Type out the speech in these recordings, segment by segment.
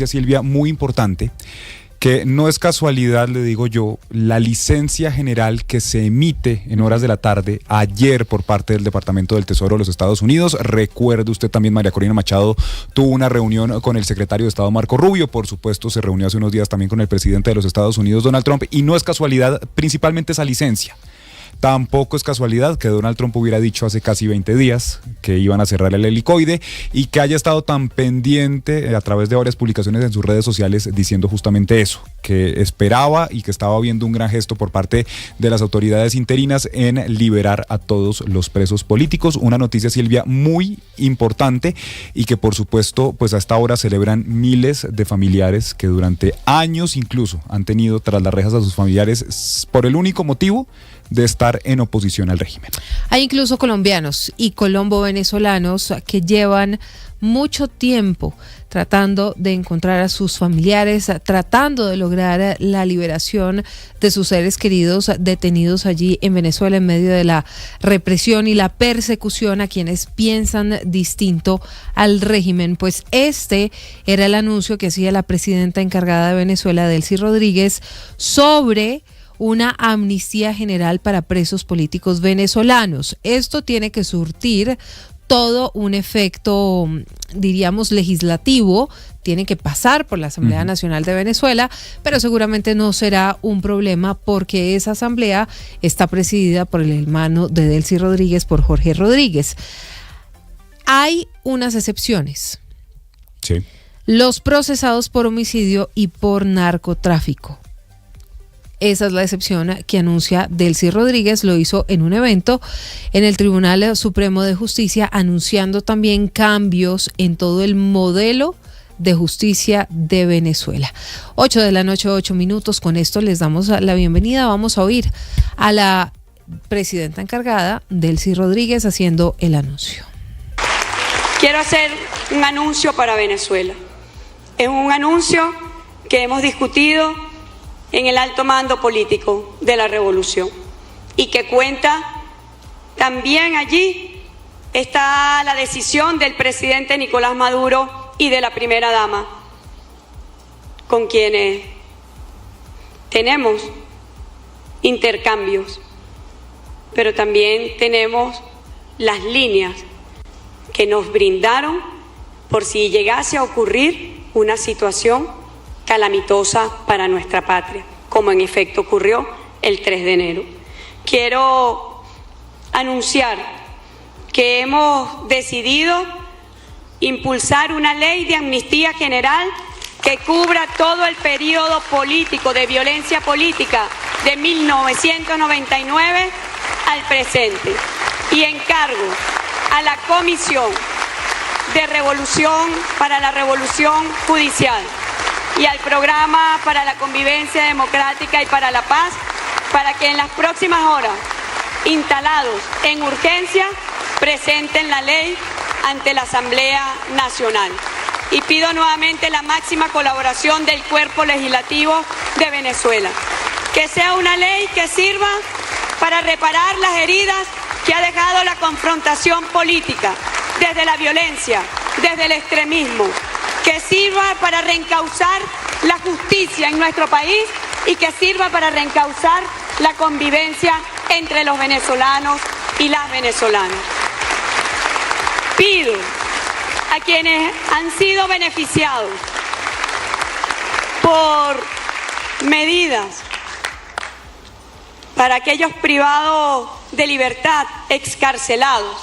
Silvia, muy importante, que no es casualidad, le digo yo, la licencia general que se emite en horas de la tarde ayer por parte del Departamento del Tesoro de los Estados Unidos. Recuerde usted también, María Corina Machado tuvo una reunión con el secretario de Estado Marco Rubio, por supuesto se reunió hace unos días también con el presidente de los Estados Unidos, Donald Trump, y no es casualidad principalmente esa licencia. Tampoco es casualidad que Donald Trump hubiera dicho hace casi 20 días que iban a cerrar el helicoide y que haya estado tan pendiente a través de varias publicaciones en sus redes sociales diciendo justamente eso, que esperaba y que estaba viendo un gran gesto por parte de las autoridades interinas en liberar a todos los presos políticos. Una noticia, Silvia, muy importante y que por supuesto pues a esta hora celebran miles de familiares que durante años incluso han tenido tras las rejas a sus familiares por el único motivo de estar en oposición al régimen. Hay incluso colombianos y colombo-venezolanos que llevan mucho tiempo tratando de encontrar a sus familiares, tratando de lograr la liberación de sus seres queridos detenidos allí en Venezuela en medio de la represión y la persecución a quienes piensan distinto al régimen. Pues este era el anuncio que hacía la presidenta encargada de Venezuela, Delcy Rodríguez, sobre una amnistía general para presos políticos venezolanos. Esto tiene que surtir todo un efecto, diríamos, legislativo, tiene que pasar por la Asamblea Nacional de Venezuela, pero seguramente no será un problema porque esa asamblea está presidida por el hermano de Delcy Rodríguez, por Jorge Rodríguez. Hay unas excepciones. Sí. Los procesados por homicidio y por narcotráfico. Esa es la excepción que anuncia Delcy Rodríguez, lo hizo en un evento en el Tribunal Supremo de Justicia, anunciando también cambios en todo el modelo de justicia de Venezuela. 8 de la noche, 8 minutos, con esto les damos la bienvenida. Vamos a oír a la presidenta encargada, Delcy Rodríguez, haciendo el anuncio. Quiero hacer un anuncio para Venezuela. Es un anuncio que hemos discutido en el alto mando político de la revolución y que cuenta también allí está la decisión del presidente Nicolás Maduro y de la primera dama, con quienes tenemos intercambios, pero también tenemos las líneas que nos brindaron por si llegase a ocurrir una situación calamitosa para nuestra patria, como en efecto ocurrió el 3 de enero. Quiero anunciar que hemos decidido impulsar una ley de amnistía general que cubra todo el periodo político de violencia política de 1999 al presente y encargo a la Comisión de Revolución para la Revolución Judicial y al Programa para la Convivencia Democrática y para la Paz, para que en las próximas horas, instalados en urgencia, presenten la ley ante la Asamblea Nacional. Y pido nuevamente la máxima colaboración del Cuerpo Legislativo de Venezuela. Que sea una ley que sirva para reparar las heridas que ha dejado la confrontación política, desde la violencia, desde el extremismo, que sirva para reencauzar la justicia en nuestro país y que sirva para reencauzar la convivencia entre los venezolanos y las venezolanas. Pido a quienes han sido beneficiados por medidas para aquellos privados de libertad, excarcelados,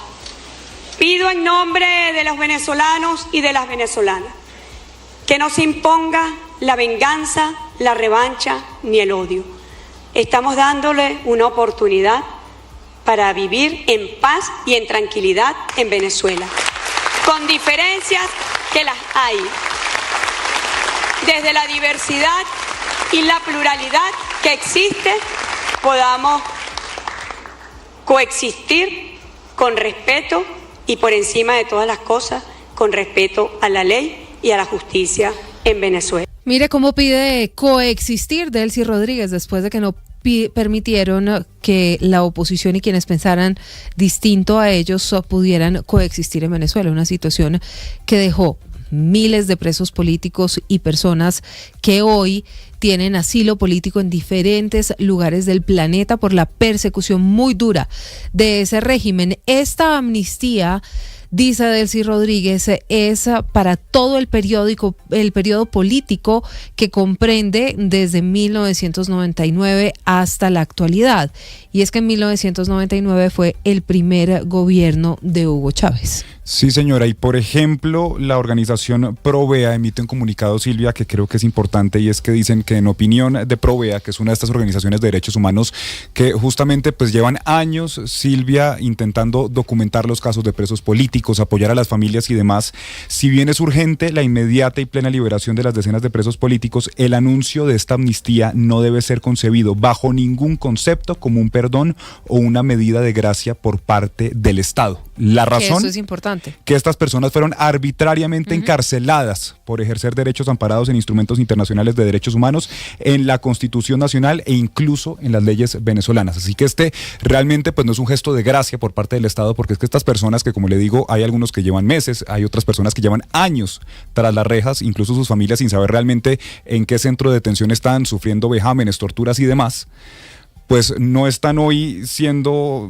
pido en nombre de los venezolanos y de las venezolanas que no se imponga la venganza, la revancha ni el odio. Estamos dándole una oportunidad para vivir en paz y en tranquilidad en Venezuela, con diferencias que las hay, desde la diversidad y la pluralidad que existe, podamos coexistir con respeto y por encima de todas las cosas, con respeto a la ley y a la justicia en Venezuela. Mire cómo pide coexistir Delcy Rodríguez después de que no permitieron que la oposición y quienes pensaran distinto a ellos pudieran coexistir en Venezuela, una situación que dejó miles de presos políticos y personas que hoy tienen asilo político en diferentes lugares del planeta por la persecución muy dura de ese régimen. Esta amnistía, dice Delcy Rodríguez, es para todo el periodo político que comprende desde 1999 hasta la actualidad. Y es que en 1999 fue el primer gobierno de Hugo Chávez. Sí, señora, y por ejemplo, la organización Provea emite un comunicado, Silvia, que creo que es importante, y es que dicen que en opinión de Provea, que es una de estas organizaciones de derechos humanos que justamente pues llevan años, Silvia, intentando documentar los casos de presos políticos, apoyar a las familias y demás, si bien es urgente la inmediata y plena liberación de las decenas de presos políticos, el anuncio de esta amnistía no debe ser concebido bajo ningún concepto como un perdón o una medida de gracia por parte del Estado. La razón, eso es importante, que estas personas fueron arbitrariamente encarceladas por ejercer derechos amparados en instrumentos internacionales de derechos humanos, en la Constitución Nacional e incluso en las leyes venezolanas. Así que realmente pues no es un gesto de gracia por parte del Estado, porque es que estas personas que, como le digo, hay algunos que llevan meses, hay otras personas que llevan años tras las rejas, incluso sus familias sin saber realmente en qué centro de detención están, sufriendo vejámenes, torturas y demás, pues no están hoy siendo,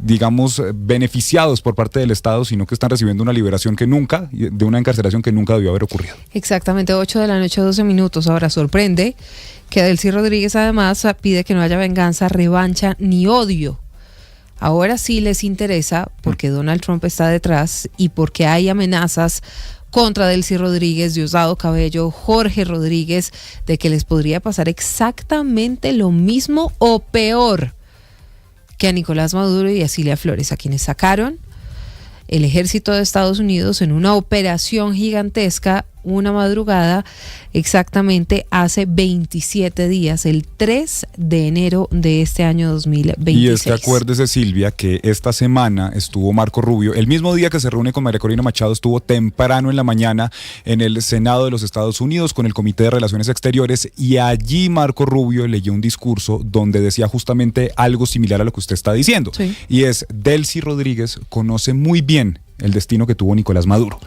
digamos, beneficiados por parte del Estado, sino que están recibiendo una liberación de una encarcelación que nunca debió haber ocurrido. Exactamente, 8 de la noche, 12 minutos. Ahora sorprende que Delcy Rodríguez además pide que no haya venganza, revancha ni odio. Ahora sí les interesa porque Donald Trump está detrás y porque hay amenazas contra Delcy Rodríguez, Diosdado Cabello, Jorge Rodríguez, de que les podría pasar exactamente lo mismo o peor que a Nicolás Maduro y a Cilia Flores, a quienes sacaron el ejército de Estados Unidos en una operación gigantesca, una madrugada, exactamente hace 27 días, el 3 de enero de este año 2026. Y es que acuérdese, Silvia, que esta semana estuvo Marco Rubio, el mismo día que se reúne con María Corina Machado, estuvo temprano en la mañana en el Senado de los Estados Unidos con el Comité de Relaciones Exteriores, y allí Marco Rubio leyó un discurso donde decía justamente algo similar a lo que usted está diciendo. Sí. Y es: Delcy Rodríguez conoce muy bien el destino que tuvo Nicolás Maduro.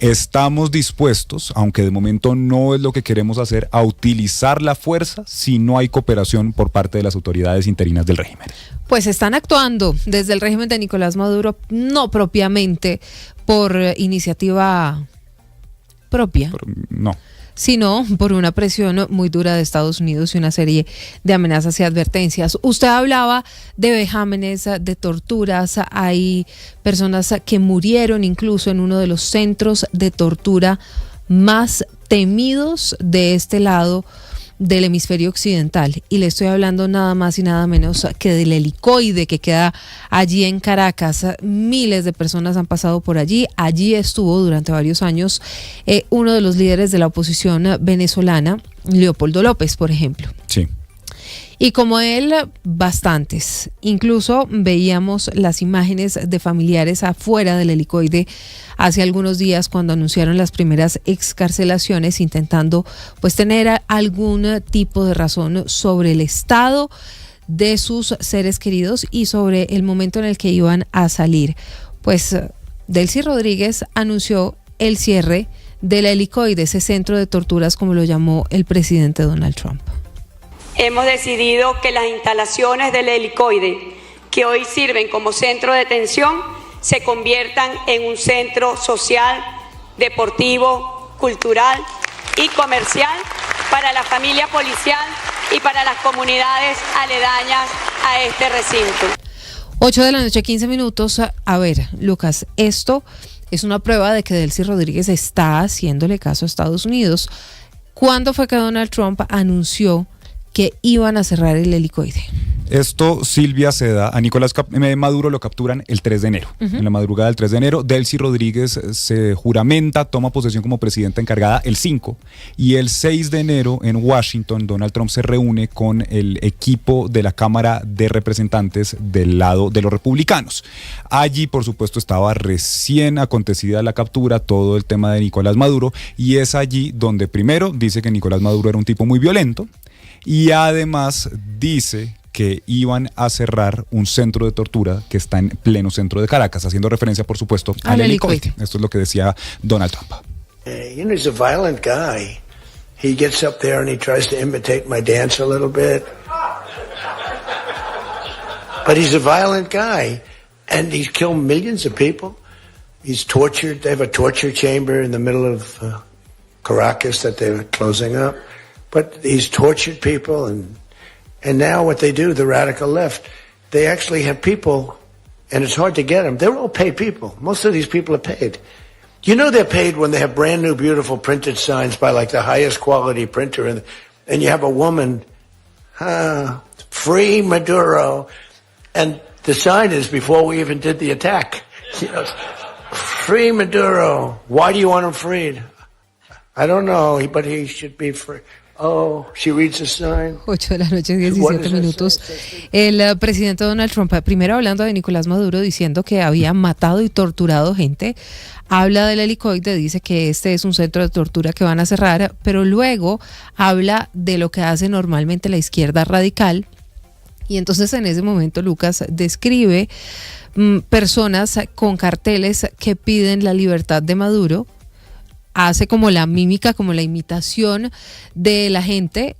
Estamos dispuestos, aunque de momento no es lo que queremos hacer, a utilizar la fuerza si no hay cooperación por parte de las autoridades interinas del régimen. Pues están actuando desde el régimen de Nicolás Maduro, no propiamente por iniciativa propia. No. Sino por una presión muy dura de Estados Unidos y una serie de amenazas y advertencias. Usted hablaba de vejámenes, de torturas, hay personas que murieron incluso en uno de los centros de tortura más temidos de este lado del hemisferio occidental, y le estoy hablando nada más y nada menos que del Helicoide, que queda allí en Caracas. Miles de personas han pasado por allí. Allí estuvo durante varios años uno de los líderes de la oposición venezolana, Leopoldo López, por ejemplo. Sí. Y como él, bastantes. Incluso veíamos las imágenes de familiares afuera del Helicoide hace algunos días cuando anunciaron las primeras excarcelaciones, intentando pues tener algún tipo de razón sobre el estado de sus seres queridos y sobre el momento en el que iban a salir. Pues Delcy Rodríguez anunció el cierre del Helicoide, ese centro de torturas como lo llamó el presidente Donald Trump. Hemos decidido que las instalaciones del Helicoide, que hoy sirven como centro de detención, se conviertan en un centro social, deportivo, cultural y comercial para la familia policial y para las comunidades aledañas a este recinto. 8 de la noche, 15 minutos. A ver, Lucas, esto es una prueba de que Delcy Rodríguez está haciéndole caso a Estados Unidos. ¿Cuándo fue que Donald Trump anunció que iban a cerrar el Helicoide? Esto, Silvia, se da a Nicolás Maduro, lo capturan el 3 de enero. En la madrugada del 3 de enero, Delcy Rodríguez se juramenta, toma posesión como presidenta encargada el 5, y el 6 de enero en Washington, Donald Trump se reúne con el equipo de la Cámara de Representantes del lado de los republicanos. Allí, por supuesto, estaba recién acontecida la captura, todo el tema de Nicolás Maduro, y es allí donde primero dice que Nicolás Maduro era un tipo muy violento, y además dice que iban a cerrar un centro de tortura que está en pleno centro de Caracas, haciendo referencia, por supuesto, al Helicoide. Esto es lo que decía Donald Trump. He's a violent guy. He gets up there and he tries to imitate my dance a little bit. But he's a violent guy, and he's killed millions of people. He's tortured. They have a torture chamber in the middle of Caracas that they're closing up. But he's tortured people, and now what they do, the radical left, they actually have people, and it's hard to get them. They're all paid people. Most of these people are paid. You know they're paid when they have brand new, beautiful printed signs by like the highest quality printer, and you have a woman, free Maduro, and the sign is before we even did the attack. Free Maduro. Why do you want him freed? I don't know, but he should be free. Oh, she reads a sign. 8 de la noche, 17 minutos. El presidente Donald Trump, primero hablando de Nicolás Maduro, diciendo que había matado y torturado gente, habla del helicoide, dice que este es un centro de tortura que van a cerrar, pero luego habla de lo que hace normalmente la izquierda radical. Y entonces en ese momento Lucas describe personas con carteles que piden la libertad de Maduro, hace como la mímica, como la imitación de la gente,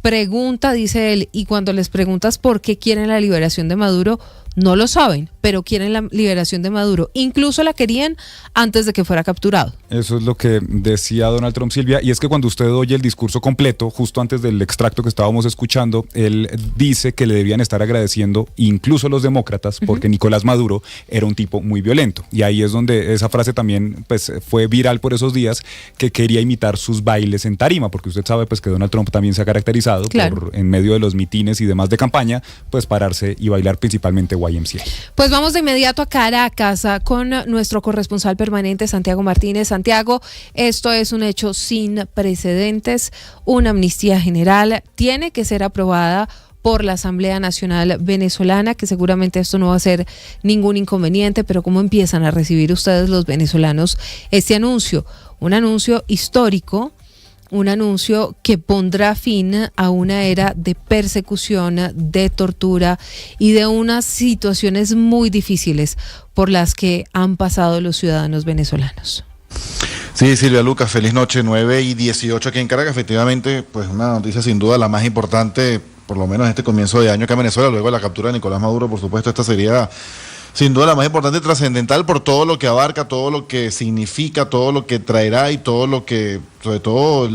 pregunta, dice él, y cuando les preguntas por qué quieren la liberación de Maduro, no lo saben, pero quieren la liberación de Maduro. Incluso la querían antes de que fuera capturado. Eso es lo que decía Donald Trump, Silvia, y es que cuando usted oye el discurso completo, justo antes del extracto que estábamos escuchando, él dice que le debían estar agradeciendo incluso los demócratas, porque Nicolás Maduro era un tipo muy violento. Y ahí es donde esa frase también pues, fue viral por esos días, que quería imitar sus bailes en tarima, porque usted sabe pues, que Donald Trump también se ha caracterizado por, en medio de los mitines y demás de campaña, pues pararse y bailar principalmente YMCA. Pues vamos de inmediato a Caracas con nuestro corresponsal permanente Santiago Martínez. Santiago, esto es un hecho sin precedentes. Una amnistía general tiene que ser aprobada por la Asamblea Nacional Venezolana, que seguramente esto no va a ser ningún inconveniente, pero ¿cómo empiezan a recibir ustedes los venezolanos este anuncio? Un anuncio histórico, un anuncio que pondrá fin a una era de persecución, de tortura y de unas situaciones muy difíciles por las que han pasado los ciudadanos venezolanos. Sí, Silvia, Lucas, feliz noche, 9:18 aquí en Caracas. Efectivamente, pues una noticia sin duda la más importante, por lo menos en este comienzo de año acá en Venezuela, luego de la captura de Nicolás Maduro. Por supuesto, esta sería sin duda la más importante y trascendental por todo lo que abarca, todo lo que significa, todo lo que traerá y todo lo que, sobre todo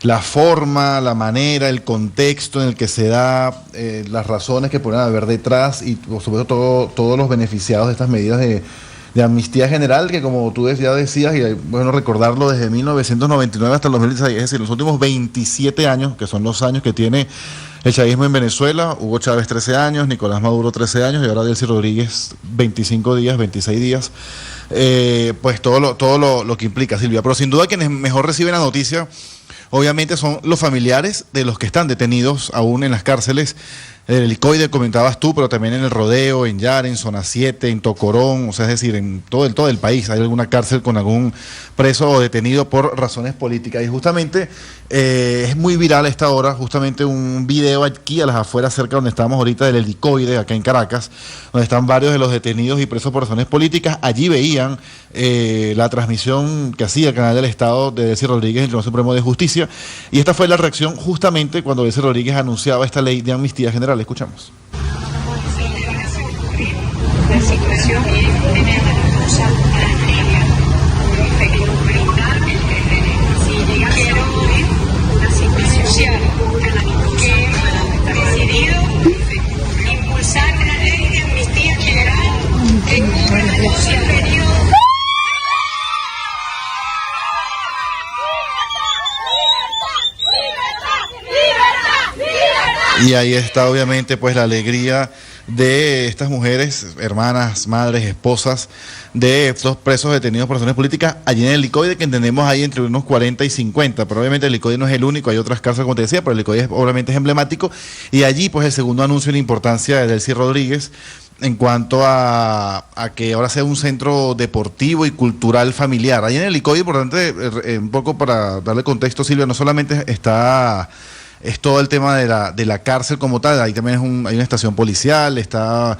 la forma, la manera, el contexto en el que se da, las razones que pueden haber detrás y por supuesto todos los beneficiados de estas medidas de amnistía general, que como tú ya decías, y bueno recordarlo, desde 1999 hasta el 2016, es decir, los últimos 27 años, que son los años que tiene el chavismo en Venezuela. Hugo Chávez 13 años, Nicolás Maduro 13 años y ahora Delcy Rodríguez 25 días, 26 días, pues todo lo que implica, Silvia. Pero sin duda quienes mejor reciben la noticia, obviamente, son los familiares de los que están detenidos aún en las cárceles. El helicoide comentabas tú, pero también en El Rodeo, en Yara, en Zona 7, en Tocorón, o sea, es decir, en todo el país hay alguna cárcel con algún preso o detenido por razones políticas. Y justamente es muy viral a esta hora, justamente un video aquí a las afueras, cerca donde estamos ahorita, del helicoide, acá en Caracas, donde están varios de los detenidos y presos por razones políticas. Allí veían la transmisión que hacía el canal del Estado de Delcy Rodríguez, el Tribunal Supremo de Justicia, y esta fue la reacción justamente cuando Delcy Rodríguez anunciaba esta ley de amnistía general. Escuchamos. La situación tenebrosa a la niña, brindar el que si llegase a ocurrir una situación social que hemos decidido impulsar la ley de amnistía general que cubre todo el periodo. Y ahí está obviamente pues la alegría de estas mujeres, hermanas, madres, esposas de estos presos detenidos por razones políticas allí en el helicoide, que entendemos ahí entre unos 40 y 50, pero obviamente el helicoide no es el único, hay otras cárceles como te decía, pero el helicoide obviamente es emblemático, y allí pues el segundo anuncio de la importancia de Delcy Rodríguez en cuanto a que ahora sea un centro deportivo y cultural familiar. Allí en el helicoide, importante, un poco para darle contexto, Silvia, no solamente está es todo el tema de la cárcel como tal. Ahí también hay una estación policial, es una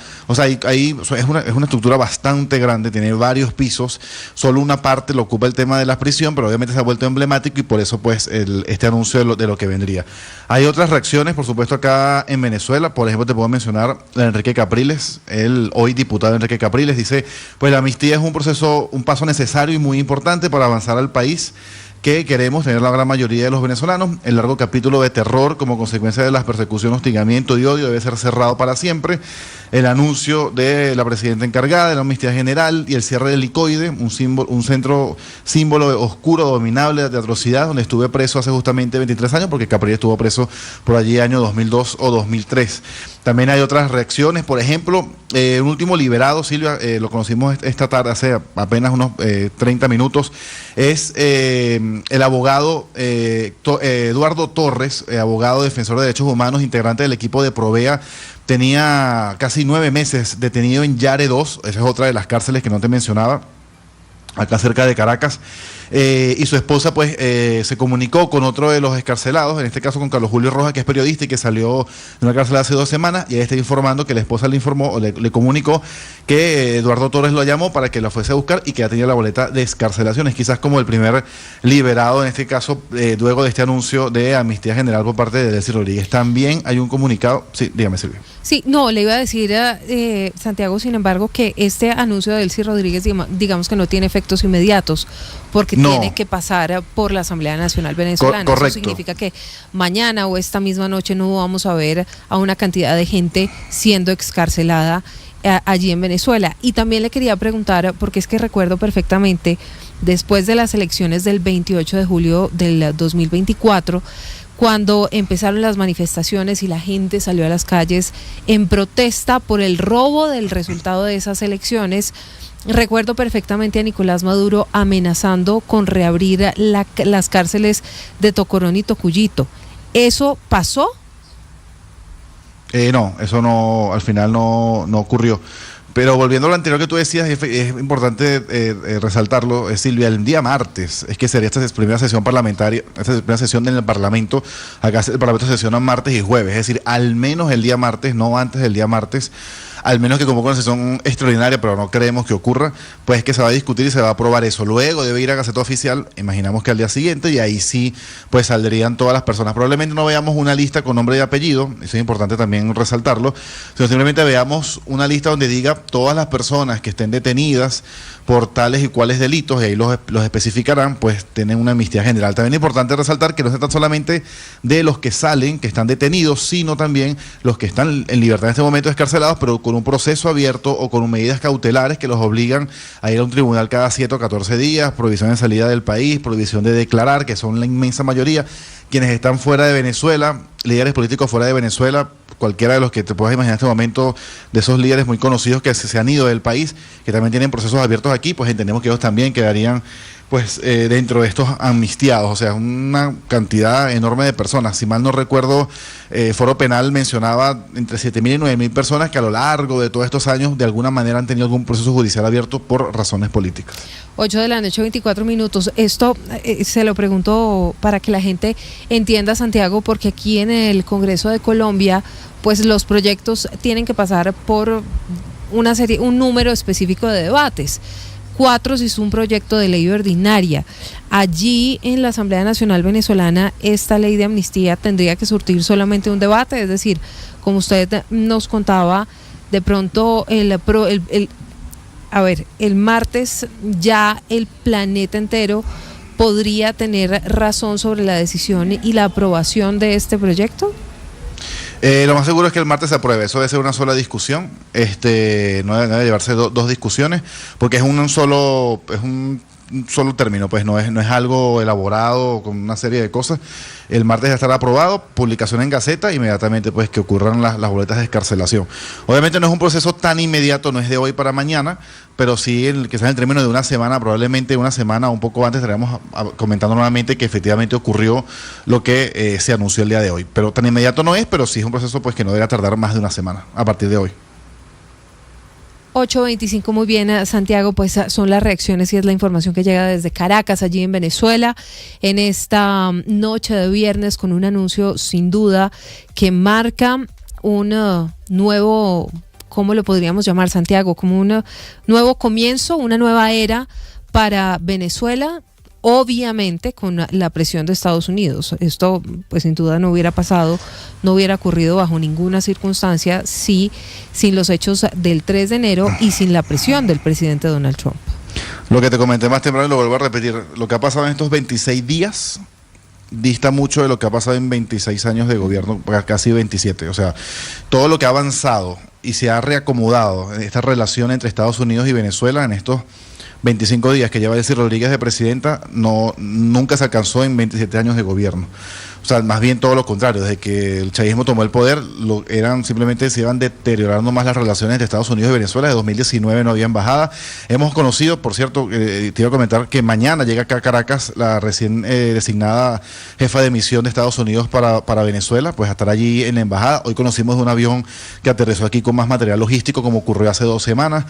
estructura bastante grande, tiene varios pisos, solo una parte lo ocupa el tema de la prisión, pero obviamente se ha vuelto emblemático y por eso pues este anuncio de lo que vendría. Hay otras reacciones, por supuesto, acá en Venezuela. Por ejemplo, te puedo mencionar la de Enrique Capriles, el hoy diputado Enrique Capriles, dice, pues la amnistía es un paso necesario y muy importante para avanzar al país que queremos tener la gran mayoría de los venezolanos. El largo capítulo de terror como consecuencia de las persecuciones, hostigamiento y odio debe ser cerrado para siempre. El anuncio de la presidenta encargada de la amnistía general y el cierre del Licoide, un símbolo oscuro, dominable de atrocidad, donde estuve preso hace justamente 23 años, porque Capriles estuvo preso por allí año 2002 o 2003. También hay otras reacciones, por ejemplo, un último liberado, Silvia, lo conocimos esta tarde, hace apenas unos 30 minutos, es el abogado Eduardo Torres, abogado defensor de derechos humanos, integrante del equipo de Provea. Tenía casi 9 meses detenido en Yare 2, esa es otra de las cárceles que no te mencionaba, acá cerca de Caracas. Y su esposa pues se comunicó con otro de los excarcelados, en este caso con Carlos Julio Rojas, que es periodista y que salió de una cárcel hace 2 semanas, y ahí está informando que la esposa le informó o le comunicó que Eduardo Torres lo llamó para que la fuese a buscar y que ya tenía la boleta de excarcelación. Es quizás como el primer liberado en este caso, luego de este anuncio de amnistía general por parte de Delcy Rodríguez. También hay un comunicado, sí, dígame, Silvia. Sí, no, le iba a decir a Santiago, sin embargo, que este anuncio de Delcy Rodríguez, digamos que no tiene efectos inmediatos, porque tiene que pasar por la Asamblea Nacional Venezolana. Correcto. Eso significa que mañana o esta misma noche no vamos a ver a una cantidad de gente siendo excarcelada allí en Venezuela. Y también le quería preguntar, porque es que recuerdo perfectamente, después de las elecciones del 28 de julio del 2024, cuando empezaron las manifestaciones y la gente salió a las calles en protesta por el robo del resultado de esas elecciones, recuerdo perfectamente a Nicolás Maduro amenazando con reabrir las cárceles de Tocorón y Tocuyito. ¿Eso pasó? No, eso no, al final no ocurrió. Pero volviendo a lo anterior que tú decías, es importante resaltarlo, Silvia, el día martes, es que sería esta primera sesión parlamentaria, esta primera sesión en el Parlamento. Acá el Parlamento sesiona martes y jueves, es decir, al menos el día martes, no antes del día martes, al menos que convoque una sesión extraordinaria, pero no creemos que ocurra, pues que se va a discutir y se va a aprobar eso. Luego debe ir a Gaceta Oficial, imaginamos que al día siguiente, y ahí sí, pues saldrían todas las personas. Probablemente no veamos una lista con nombre y apellido, eso es importante también resaltarlo, sino simplemente veamos una lista donde diga todas las personas que estén detenidas por tales y cuales delitos, y ahí los especificarán, pues tienen una amnistía general. También es importante resaltar que no se trata solamente de los que salen, que están detenidos, sino también los que están en libertad en este momento escarcelados, pero con un proceso abierto o con medidas cautelares que los obligan a ir a un tribunal cada 7 o 14 días, prohibición de salida del país, prohibición de declarar, que son la inmensa mayoría. Quienes están fuera de Venezuela, líderes políticos fuera de Venezuela, cualquiera de los que te puedas imaginar en este momento, de esos líderes muy conocidos que se han ido del país, que también tienen procesos abiertos aquí, pues entendemos que ellos también quedarían pues dentro de estos amnistiados. O sea, una cantidad enorme de personas. Si mal no recuerdo, Foro Penal mencionaba entre 7.000 y 9.000 personas que a lo largo de todos estos años de alguna manera han tenido algún proceso judicial abierto por razones políticas. 8 de la noche, 24 minutos. Esto se lo pregunto para que la gente entienda, Santiago, porque aquí en el Congreso de Colombia, pues los proyectos tienen que pasar por un número específico de debates. 4 si es un proyecto de ley ordinaria. Allí en la Asamblea Nacional Venezolana esta ley de amnistía tendría que surtir solamente un debate, es decir, como usted nos contaba, de pronto el martes ya el planeta entero podría tener razón sobre la decisión y la aprobación de este proyecto. Lo más seguro es que el martes se apruebe. Eso debe ser una sola discusión. No debe llevarse dos discusiones, porque es un solo término, pues no es algo elaborado con una serie de cosas. El martes ya estará aprobado, publicación en Gaceta, inmediatamente pues que ocurran las boletas de excarcelación. Obviamente no es un proceso tan inmediato, no es de hoy para mañana, pero sí quizás en el término de una semana, probablemente una semana o un poco antes estaremos comentando nuevamente que efectivamente ocurrió lo que se anunció el día de hoy. Pero tan inmediato no es, pero sí es un proceso pues que no deberá tardar más de una semana a partir de hoy. 8:25, muy bien, Santiago, pues son las reacciones y es la información que llega desde Caracas, allí en Venezuela, en esta noche de viernes con un anuncio sin duda que marca un nuevo, ¿cómo lo podríamos llamar, Santiago? Como un nuevo comienzo, una nueva era para Venezuela, obviamente con la presión de Estados Unidos. Esto pues sin duda no hubiera pasado, no hubiera ocurrido bajo ninguna circunstancia sin los hechos del 3 de enero y sin la presión del presidente Donald Trump. Lo que te comenté más temprano y lo vuelvo a repetir, lo que ha pasado en estos 26 días dista mucho de lo que ha pasado en 26 años de gobierno, casi 27. O sea, todo lo que ha avanzado y se ha reacomodado en esta relación entre Estados Unidos y Venezuela en estos 25 días que lleva Delcy Rodríguez de presidenta, nunca se alcanzó en 27 años de gobierno. O sea, más bien todo lo contrario, desde que el chavismo tomó el poder, simplemente se iban deteriorando más las relaciones de Estados Unidos y Venezuela. De 2019 no había embajada. Hemos conocido, por cierto, te iba a comentar que mañana llega acá a Caracas la recién designada jefa de misión de Estados Unidos para Venezuela, pues a estar allí en la embajada. Hoy conocimos de un avión que aterrizó aquí con más material logístico, como ocurrió hace 2 semanas.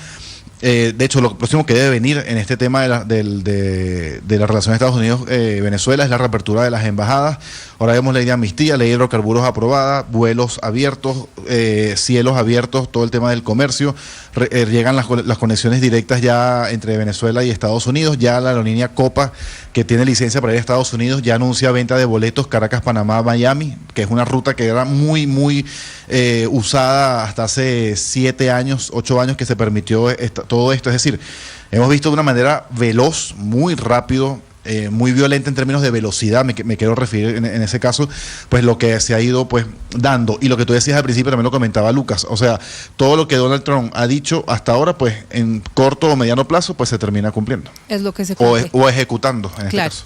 De hecho, lo próximo que debe venir en este tema de la relación de Estados Unidos-Venezuela es la reapertura de las embajadas. Ahora vemos ley de amnistía, ley de hidrocarburos aprobada, vuelos abiertos, cielos abiertos, todo el tema del comercio. Llegan las conexiones directas ya entre Venezuela y Estados Unidos. Ya la aerolínea Copa, que tiene licencia para ir a Estados Unidos, ya anuncia venta de boletos Caracas, Panamá, Miami, que es una ruta que era muy usada hasta hace 7 años, 8 años que se permitió todo esto. Es decir, hemos visto de una manera veloz, muy rápido, muy violenta en términos de velocidad, me quiero referir en ese caso, pues lo que se ha ido pues dando, y lo que tú decías al principio también lo comentaba Lucas, o sea, todo lo que Donald Trump ha dicho hasta ahora, pues en corto o mediano plazo, pues se termina cumpliendo. Es lo que se cumple. O ejecutando, en claro. este caso.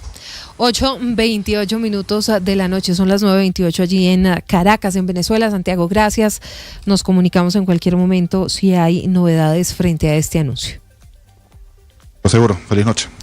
8:28 de la noche, son las 9:28 allí en Caracas, en Venezuela. Santiago, gracias. Nos comunicamos en cualquier momento si hay novedades frente a este anuncio. Seguro, feliz noche.